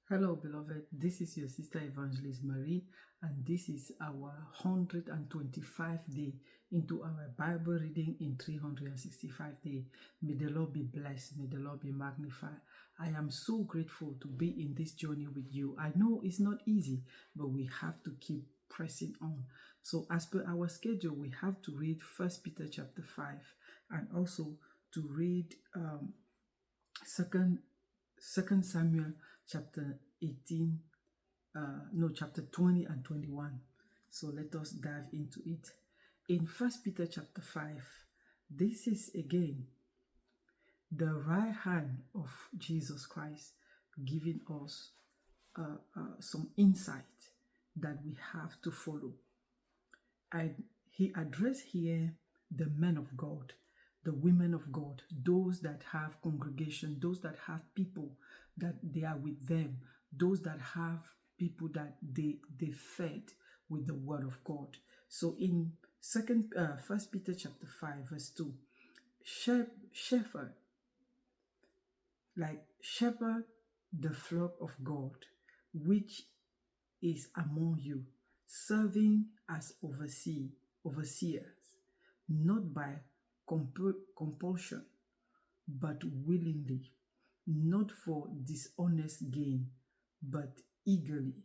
Hello, beloved. This is your sister Evangelist Marie, and this is our 125th day into our Bible reading in 365 days. May the Lord be blessed. May the Lord be magnified. I am so grateful to be in this journey with you. I know it's not easy, but we have to keep pressing on. So, as per our schedule, we have to read First Peter chapter 5 and also to read Second Samuel chapter 18, chapter 20 and 21. So let us dive into it. In First Peter chapter 5, this is again the right hand of Jesus Christ giving us some insight that we have to follow. He addressed here the men of God, the women of God, those that have congregation, those that have people that they are with them, those that have people that they fed with the word of God. So in First Peter chapter 5 verse 2, shepherd the flock of God, which is among you, serving as overseers, not by compulsion, but willingly, not for dishonest gain, but eagerly,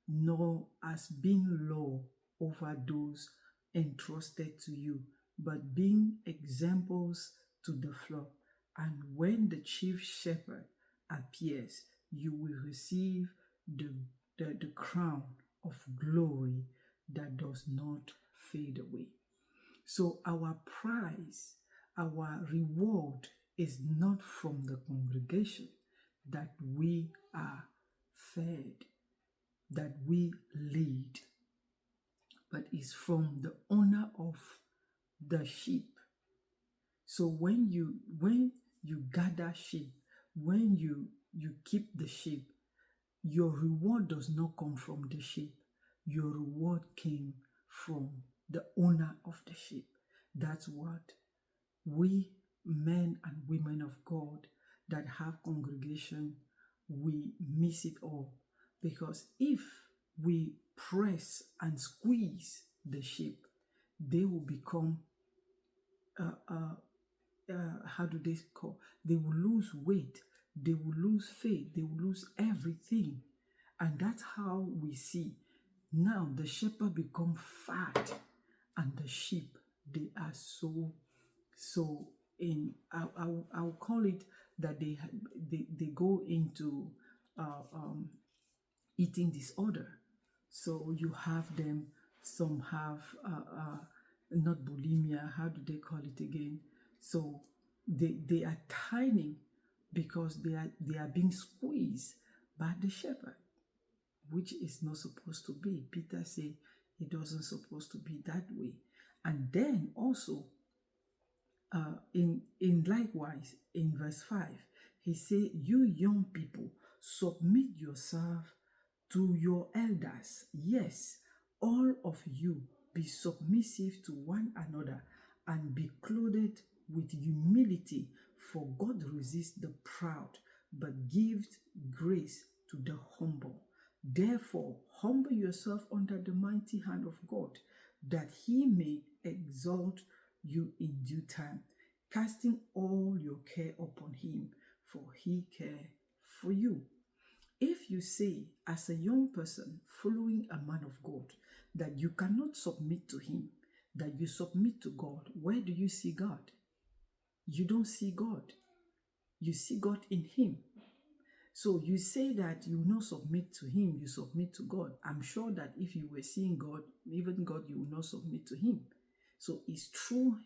nor as being law over those entrusted to you, but being examples to the flock. And when the chief shepherd appears, you will receive the crown of glory that does not fade away. So our prize, our reward is not from the congregation that we are fed, that we lead, but is from the owner of the sheep. So when you gather sheep, when you keep the sheep, your reward does not come from the sheep. Your reward came from the owner of the sheep. That's what we men and women of God that have congregation, we miss it all. Because if we press and squeeze the sheep, they will become how do they call? They will lose weight, they will lose faith, they will lose everything. And that's how we see now the shepherd become fat and the sheep, they are so in I'll call it that they go into eating disorder. So you have them, some have not bulimia, how do they call it again? So they are tiny because they are being squeezed by the shepherd, which is not supposed to be. Peter say it doesn't supposed to be that way. And then also in likewise in verse 5, he say, you young people, submit yourself to your elders. Yes, all of you be submissive to one another and be clothed with humility, for God resists the proud, but gives grace to the humble. Therefore, humble yourself under the mighty hand of God, that he may exalt you in due time, casting all your care upon him, for he cares for you. If you say, as a young person following a man of God, that you cannot submit to him, that you submit to God, where do you see God? You don't see God. You see God in him. So you say that you will not submit to him, you submit to God. I'm sure that if you were seeing God, even God, you will not submit to him. So it's through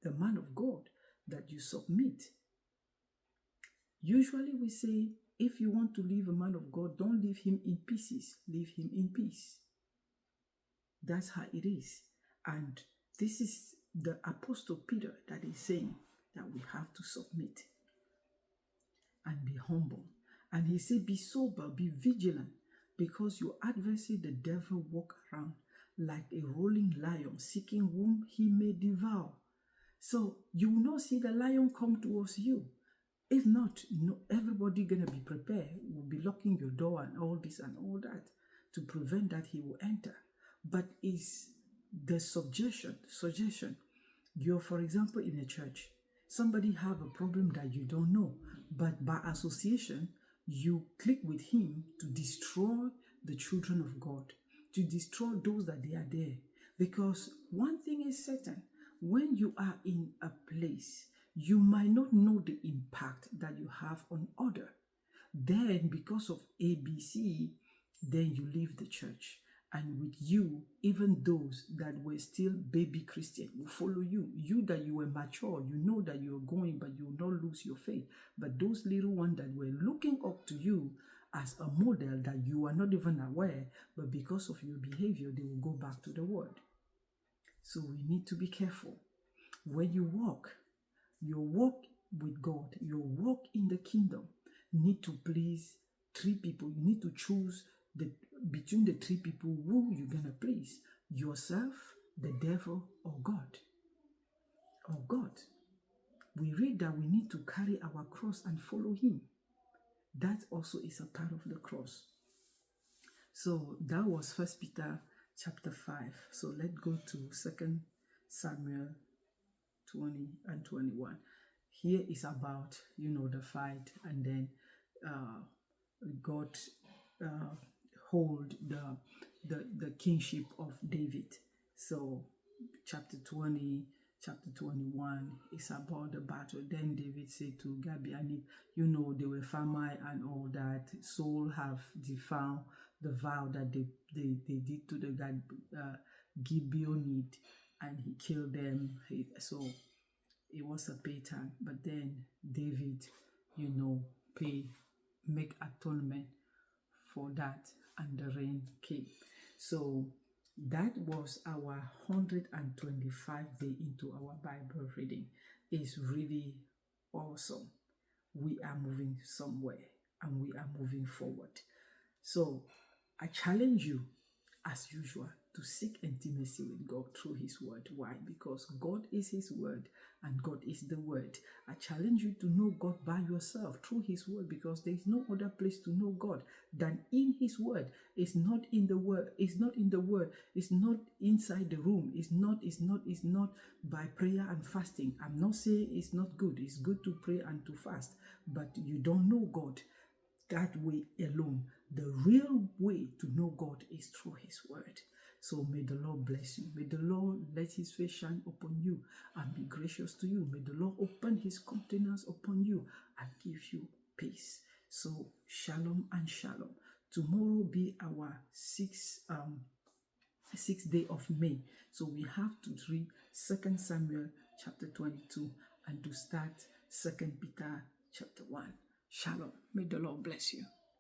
the man of God that you submit. Usually we say, if you want to leave a man of God, don't leave him in pieces, leave him in peace. That's how it is. And this is the Apostle Peter that is saying that we have to submit and be humble. And he said, be sober, be vigilant, because your adversary, the devil, walk around like a rolling lion, seeking whom he may devour. So you will not see the lion come towards you. If not, no, everybody gonna be prepared. Will be locking your door and all this and all that to prevent that he will enter. But is the suggestion. You're, for example, in a church, somebody have a problem that you don't know, but by association, you click with him to destroy the children of God, to destroy those that they are there. Because one thing is certain, when you are in a place, you might not know the impact that you have on other. Then, because of ABC, then you leave the church. And with you, even those that were still baby Christian will follow you. You that you were mature, you know that you are going, but you will not lose your faith. But those little ones that were looking up to you as a model that you are not even aware, but because of your behavior, they will go back to the world. So we need to be careful. When you walk, your walk with God, your walk in the kingdom, need to please three people. You need to choose between the three people who you're gonna please: yourself, the devil, or God. Or God. We read that we need to carry our cross and follow him. That also is a part of the cross. So that was 1 Peter chapter 5. So let's go to 2 Samuel 20 and 21. Here is about, the fight, and then God hold the kingship of David. So chapter 20, chapter 21 is about the battle. Then David said to Gabiani, they were famine and all that. Saul have defound the vow that they did to the Gibeonite, and he killed them. So it was a pattern. But then David, make atonement for that, and the rain came. So that was our 125 day into our Bible reading. It's really awesome. We are moving somewhere and we are moving forward. So I challenge you, as usual, to seek intimacy with God through his word. Why? Because God is his word and God is the word. I challenge you to know God by yourself through his word, because there is no other place to know God than in his word. It's not in the word. It's not in the word. It's not inside the room. It's not by prayer and fasting. I'm not saying it's not good. It's good to pray and to fast, but you don't know God that way alone. The real way to know God is through his word. So may the Lord bless you. May the Lord let his face shine upon you and be gracious to you. May the Lord open his countenance upon you and give you peace. So shalom and shalom. Tomorrow be our sixth day of May. So we have to read 2 Samuel chapter 22 and to start 2 Peter chapter 1. Shalom. May the Lord bless you.